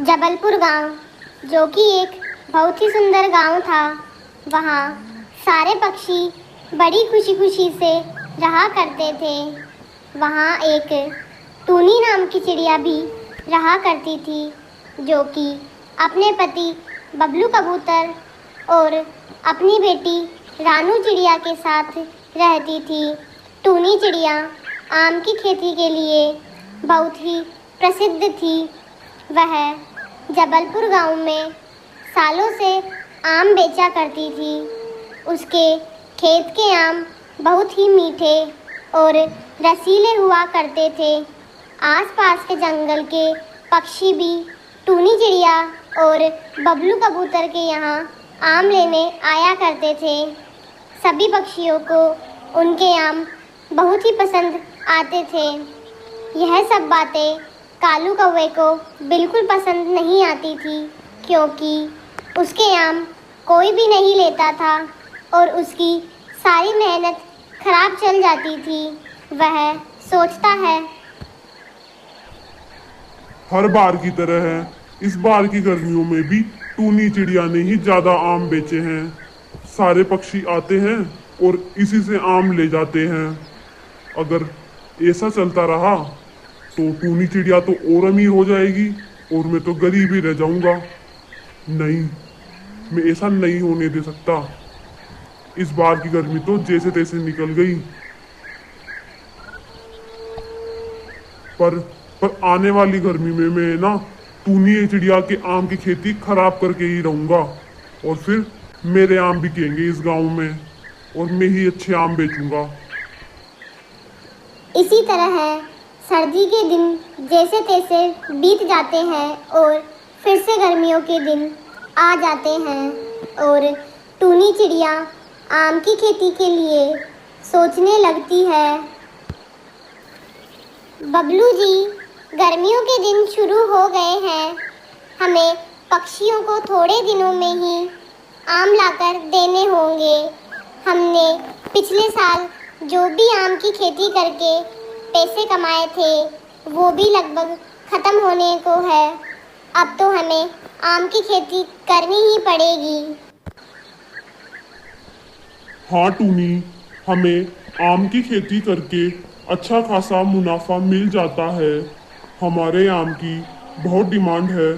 जबलपुर गांव, जो कि एक बहुत ही सुंदर गांव था, वहाँ सारे पक्षी बड़ी खुशी खुशी से रहा करते थे। वहाँ एक टूनी नाम की चिड़िया भी रहा करती थी, जो कि अपने पति बबलू कबूतर और अपनी बेटी रानू चिड़िया के साथ रहती थी। टूनी चिड़िया आम की खेती के लिए बहुत ही प्रसिद्ध थी। वह जबलपुर गांव में सालों से आम बेचा करती थी। उसके खेत के आम बहुत ही मीठे और रसीले हुआ करते थे। आसपास के जंगल के पक्षी भी टूनी चिड़िया और बबलू कबूतर के यहाँ आम लेने आया करते थे। सभी पक्षियों को उनके आम बहुत ही पसंद आते थे। यह सब बातें कालू कौवे को बिल्कुल पसंद नहीं आती थी, क्योंकि उसके आम कोई भी नहीं लेता था और उसकी सारी मेहनत खराब चल जाती थी। वह सोचता है, हर बार की तरह है, इस बार की गर्मियों में भी टूनी चिड़िया ने ही ज्यादा आम बेचे हैं। सारे पक्षी आते हैं और इसी से आम ले जाते हैं। अगर ऐसा चलता रहा तो टूनी चिड़िया तो और अमीर हो जाएगी और मैं तो गरीब ही रह जाऊंगा। नहीं, मैं ऐसा नहीं होने दे सकता। इस बार की गर्मी तो जैसे तैसे निकल गई, पर आने वाली गर्मी में मैं ना टूनी चिड़िया के आम की खेती खराब करके ही रहूंगा और फिर मेरे आम बिकेंगे इस गांव में और मैं ही अच्छे आम बेचूंगा। इसी तरह सर्दी के दिन जैसे तैसे बीत जाते हैं और फिर से गर्मियों के दिन आ जाते हैं और टूनी चिड़िया आम की खेती के लिए सोचने लगती है। बबलू जी, गर्मियों के दिन शुरू हो गए हैं। हमें पक्षियों को थोड़े दिनों में ही आम लाकर देने होंगे। हमने पिछले साल जो भी आम की खेती करके पैसे कमाए थे, वो भी लगभग ख़त्म होने को है। अब तो हमें आम की खेती करनी ही पड़ेगी। हाँ टूनी, हमें आम की खेती करके अच्छा खासा मुनाफा मिल जाता है। हमारे आम की बहुत डिमांड है।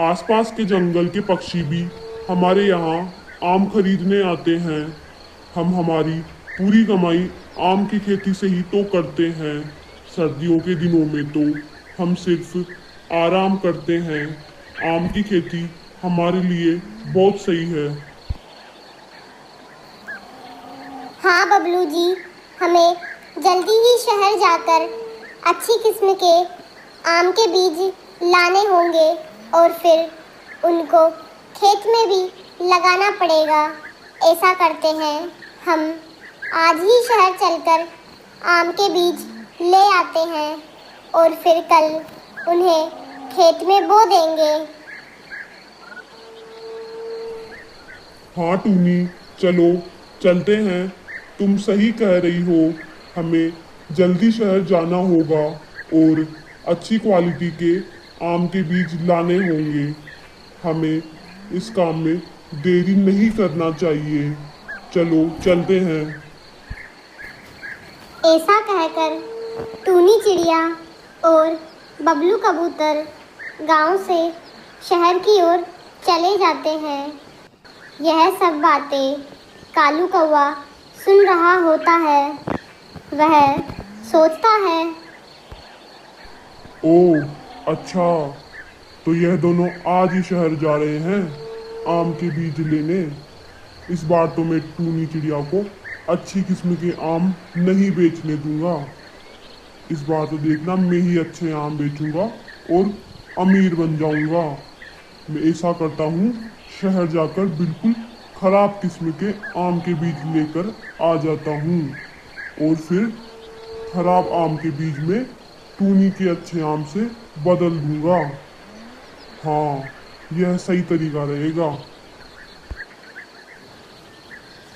आसपास के जंगल के पक्षी भी हमारे यहाँ आम खरीदने आते हैं। हम हमारी पूरी कमाई आम की खेती से ही तो करते हैं। सर्दियों के दिनों में तो हम सिर्फ आराम करते हैं। आम की खेती हमारे लिए बहुत सही है। हाँ बबलू जी, हमें जल्दी ही शहर जाकर अच्छी किस्म के आम के बीज लाने होंगे और फिर उनको खेत में भी लगाना पड़ेगा। ऐसा करते हैं, हम आज ही शहर चलकर आम के बीज ले आते हैं और फिर कल उन्हें खेत में बो देंगे। हाँ टूनी, चलो चलते हैं। तुम सही कह रही हो, हमें जल्दी शहर जाना होगा और अच्छी क्वालिटी के आम के बीज लाने होंगे। हमें इस काम में देरी नहीं करना चाहिए। चलो चलते हैं। ऐसा कहकर टूनी चिड़िया और बबलू कबूतर गांव से शहर की ओर चले जाते हैं। यह सब बातें कालू कौवा सुन रहा होता है। वह सोचता है, ओह अच्छा, तो यह दोनों आज ही शहर जा रहे हैं आम के बीज लेने। इस बार तो मैं टूनी चिड़िया को अच्छी किस्म के आम नहीं बेचने दूंगा। इस बार तो देखना, मैं ही अच्छे आम बेचूंगा और अमीर बन जाऊंगा। मैं ऐसा करता हूँ, शहर जाकर बिल्कुल खराब किस्म के आम के बीज लेकर आ जाता हूँ और फिर खराब आम के बीज में टूनी के अच्छे आम से बदल दूंगा। हाँ, यह सही तरीका रहेगा।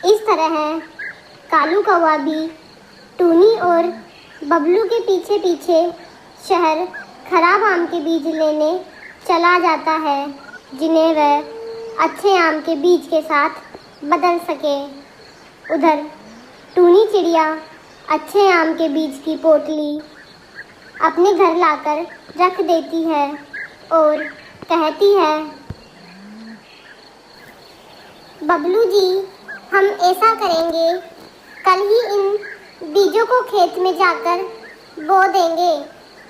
इस तरह कालू कौवा भी टूनी और बबलू के पीछे पीछे शहर खराब आम के बीज लेने चला जाता है जिन्हें वह अच्छे आम के बीज के साथ बदल सके। उधर टूनी चिड़िया अच्छे आम के बीज की पोटली अपने घर लाकर रख देती है और कहती है, बबलू जी, हम ऐसा करेंगे, कल ही इन बीजों को खेत में जाकर बो देंगे।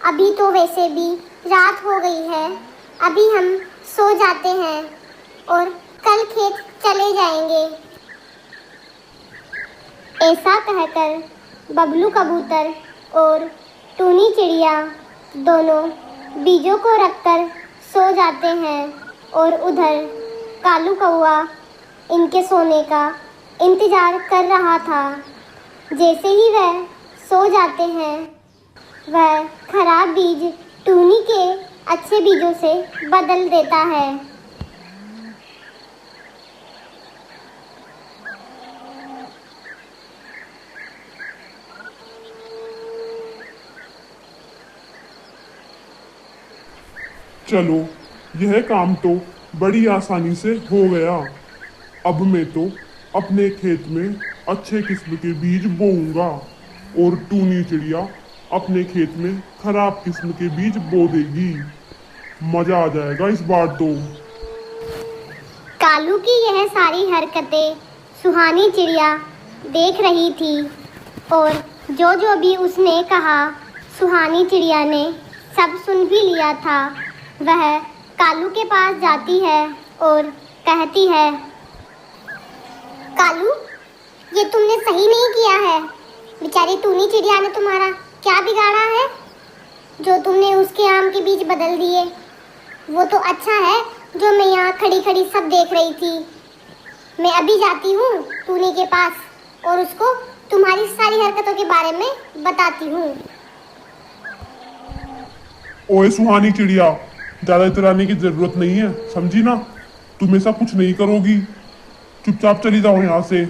अभी तो वैसे भी रात हो गई है, अभी हम सो जाते हैं और कल खेत चले जाएंगे। ऐसा कहकर बबलू कबूतर और टूनी चिड़िया दोनों बीजों को रखकर सो जाते हैं और उधर कालू कौआ इनके सोने का इंतजार कर रहा था। जैसे ही वह सो जाते हैं, वह खराब बीज टूनी के अच्छे बीजों से बदल देता है। चलो, यह काम तो बड़ी आसानी से हो गया। अब मैं तो अपने खेत में अच्छे किस्म के बीज बोऊंगा और टूनी चिड़िया अपने खेत में खराब किस्म के बीज बो देगी। मजा आ जाएगा इस बार तो। कालू की यह सारी हरकतें सुहानी चिड़िया देख रही थी और जो भी उसने कहा सुहानी चिड़िया ने सब सुन भी लिया था। वह कालू के पास जाती है और कहती है, कालू, ये तुमने सही नहीं किया है। बेचारी टूनी चिड़िया ने तुम्हारा क्या बिगाड़ा है जो तुमने उसके आम के बीज बदल दिए। वो तो अच्छा है जो मैं यहाँ खड़ी खड़ी सब देख रही थी। मैं अभी जाती हूँ टूनी के पास और उसको तुम्हारी सारी हरकतों के बारे में बताती हूँ। ओए सुहानी चिड़िया, ज्यादा इतराने की जरूरत नहीं है, समझी ना? तुम ऐसा कुछ नहीं करोगी। चुपचाप चली जाओ यहाँ से,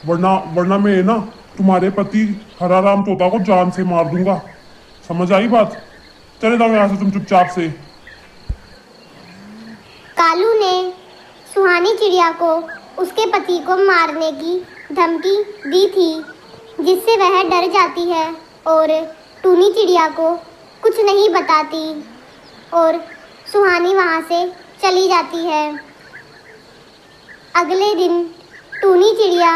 वरना मैं ना तुम्हारे पति हरा राम तोता को जान से मार दूंगा। समझ आई बात? चले जाओ यहाँ से तुम चुपचाप से। कालू ने सुहानी चिड़िया को उसके पति को मारने की धमकी दी थी, जिससे वह डर जाती है और टूनी चिड़िया को कुछ नहीं बताती और सुहानी वहाँ से चली जाती है। अगले दिन टूनी चिड़िया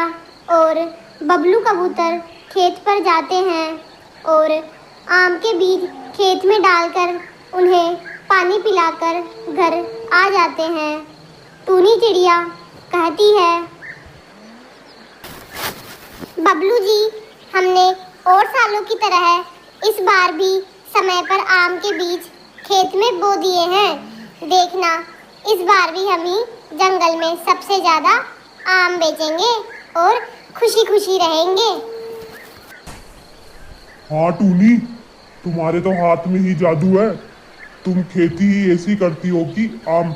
और बबलू कबूतर खेत पर जाते हैं और आम के बीज खेत में डालकर उन्हें पानी पिलाकर घर आ जाते हैं। टूनी चिड़िया कहती है, बबलू जी, हमने और सालों की तरह इस बार भी समय पर आम के बीज खेत में बो दिए हैं। देखना, इस बार भी हम ही जंगल में सबसे ज्यादा आम बेचेंगे और खुशी खुशी रहेंगे। हाँ टूनी, तुम्हारे तो हाथ में ही जादू है। तुम खेती ही ऐसी करती हो कि आम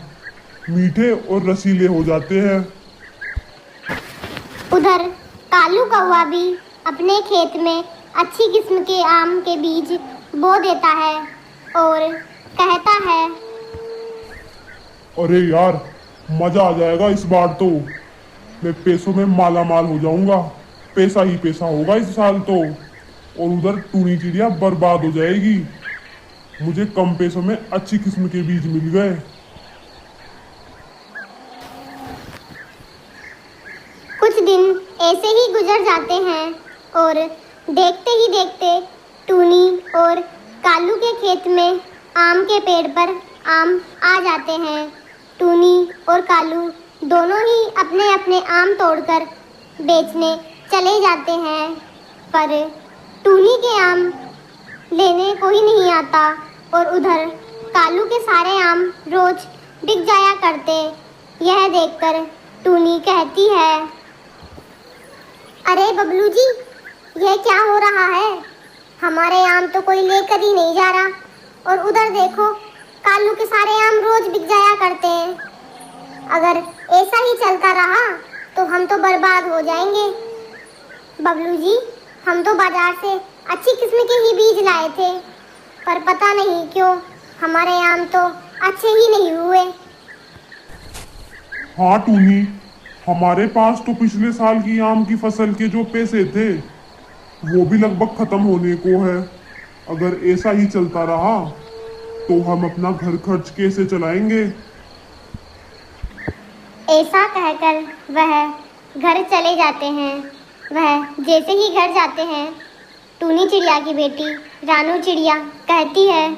मीठे और रसीले हो जाते हैं। उधर कालू कौवा भी अपने खेत में अच्छी किस्म के आम के बीज बो देता है और कहता है, अरे यार, मजा आ जाएगा इस बार तो। मैं पैसों में माला माल हो जाऊंगा। पैसा ही पैसा होगा इस साल तो। और उधर टूनी चिड़िया बर्बाद हो जाएगी। मुझे कम पैसों में अच्छी किस्म के बीज मिल गए। कुछ दिन ऐसे ही गुजर जाते हैं और देखते ही देखते टूनी और कालू के खेत में आम के पेड़ पर आम आ जाते हैं। टूनी और कालू दोनों ही अपने अपने आम तोड़कर बेचने चले जाते हैं, पर टूनी के आम लेने कोई नहीं आता और उधर कालू के सारे आम रोज बिक जाया करते। यह देखकर टूनी कहती है, अरे बबलू जी, यह क्या हो रहा है? हमारे आम तो कोई लेकर ही नहीं जा रहा और उधर देखो, कालू के सारे आम रोज बिक जाया करते हैं। अगर ऐसा ही चलता रहा तो हम तो बर्बाद हो जाएंगे। बबलू जी, हम तो बाजार से अच्छी किस्म के ही बीज लाए थे, पर पता नहीं क्यों हमारे आम तो अच्छे ही नहीं हुए। हाँ टूनी, हमारे पास तो पिछले साल की आम की फसल के जो पैसे थे वो भी लगभग खत्म होने को है। अगर ऐसा ही चलता रहा तो हम अपना घर खर्च कैसे चलाएंगे? ऐसा कहकर वह घर चले जाते हैं। वह जैसे ही घर जाते हैं, टूनी चिड़िया की बेटी रानू चिड़िया कहती है,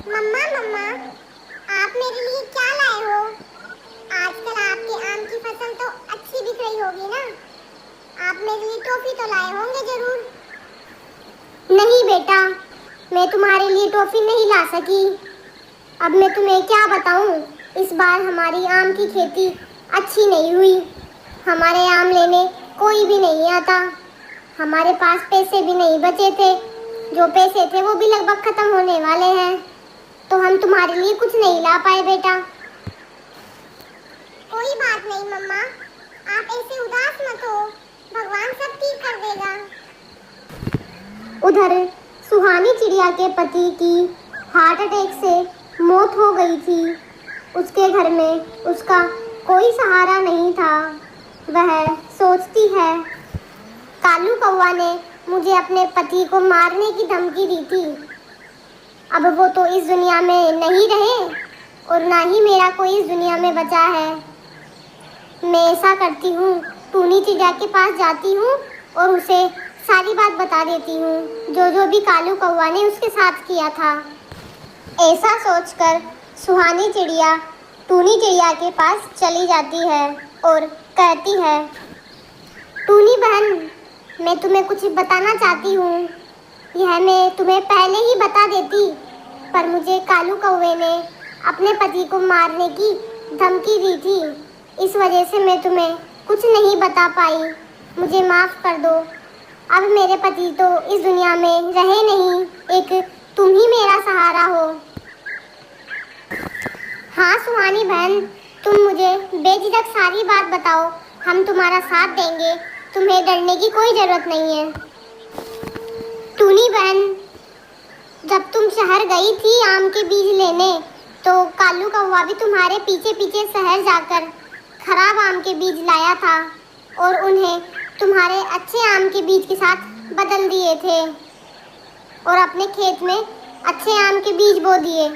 मम्मा मम्मा, आप मेरे लिए क्या लाए हो? आजकल आपके आम की फसल तो अच्छी दिख रही होगी ना? आप मेरे लिए टॉफी तो लाए होंगे जरूर। नहीं बेटा, मैं तुम्हारे लिए टॉफी नहीं ला सकी। अब मैं तुम्हें क्या बताऊं, इस बार हमारी आम की खेती अच्छी नहीं हुई। हमारे आम लेने कोई भी नहीं आता। हमारे पास पैसे भी नहीं बचे थे। जो पैसे थे वो भी लगभग खत्म होने वाले हैं। तो हम तुम्हारे लिए कुछ नहीं ला पाए बेटा। कोई बात नहीं मम्मा, आप ऐसे उदास मत हो, भगवान सब ठीक कर देगा। उधर सुहानी चिड़िया के पति की हार्ट अटैक से मौत हो गई थी। उसके घर में उसका कोई सहारा नहीं था। वह सोचती है, कालू कौवा ने मुझे अपने पति को मारने की धमकी दी थी। अब वो तो इस दुनिया में नहीं रहे और ना ही मेरा कोई इस दुनिया में बचा है। मैं ऐसा करती हूँ, टूनी चिड़िया के पास जाती हूँ और उसे सारी बात बता देती हूँ, जो भी कालू कौवा ने उसके साथ किया था। ऐसा सोचकर सुहानी चिड़िया टूनी चिड़िया के पास चली जाती है और कहती है, टूनी बहन, मैं तुम्हें कुछ बताना चाहती हूँ। यह मैं तुम्हें पहले ही बता देती, पर मुझे कालू कौवे ने अपने पति को मारने की धमकी दी थी। इस वजह से मैं तुम्हें कुछ नहीं बता पाई। मुझे माफ़ कर दो। अब मेरे पति तो इस दुनिया में रहे नहीं, एक तुम ही मेरा सहारा हो। हाँ सुहानी बहन, तुम मुझे बेझिझक सारी बात बताओ, हम तुम्हारा साथ देंगे। तुम्हें डरने की कोई ज़रूरत नहीं है। टूनी बहन, जब तुम शहर गई थी आम के बीज लेने, तो कालू कौवा भी तुम्हारे पीछे पीछे शहर जाकर खराब आम के बीज लाया था और उन्हें तुम्हारे अच्छे आम के बीज के साथ बदल दिए थे और अपने खेत में अच्छे आम के बीज बो दिए।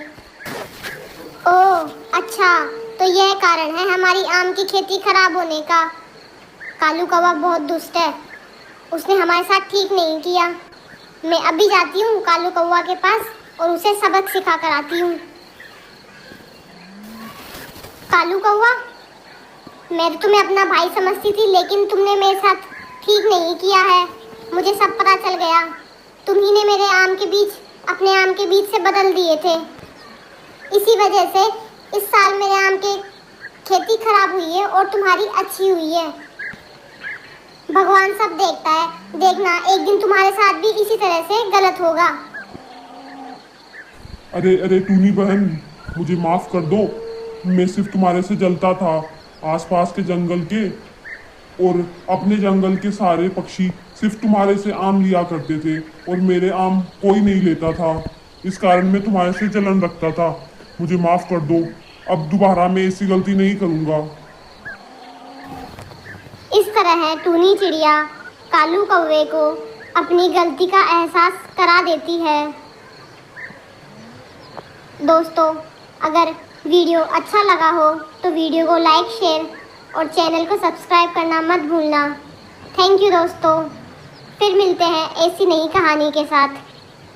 ओह अच्छा, तो यह कारण है हमारी आम की खेती खराब होने का। कालू कौवा बहुत दुष्ट है, उसने हमारे साथ ठीक नहीं किया। मैं अभी जाती हूँ कालू कौवा के पास और उसे सबक सिखा कर आती हूँ। कालू कौवा, मैं तुम्हें अपना भाई समझती थी, लेकिन तुमने मेरे साथ ठीक नहीं किया है। मुझे सब पता चल गया। तुम ही ने मेरे आम के बीज अपने आम के बीज से बदल दिए थे। इसी वजह से इस साल मेरे आम की खेती खराब हुई है और तुम्हारी अच्छी हुई है। भगवान सब देखता है, देखना एक दिन तुम्हारे साथ भी इसी तरह से गलत होगा। अरे अरे टूनी बहन, मुझे माफ कर दो। मैं सिर्फ तुम्हारे से जलता था। आसपास के जंगल के और अपने जंगल के सारे पक्षी सिर्फ तुम्हारे से आम लिया करते थे और मेरे आम कोई नहीं लेता था। इस कारण मैं तुम्हारे से जलन रखता था। मुझे माफ कर दो। अब दोबारा मैं ऐसी गलती नहीं करूँगा। इस तरह टूनी चिड़िया कालू कौवे को अपनी गलती का एहसास करा देती है। दोस्तों, अगर वीडियो अच्छा लगा हो तो वीडियो को लाइक, शेयर और चैनल को सब्सक्राइब करना मत भूलना। थैंक यू दोस्तों। फिर मिलते हैं ऐसी नई कहानी के साथ।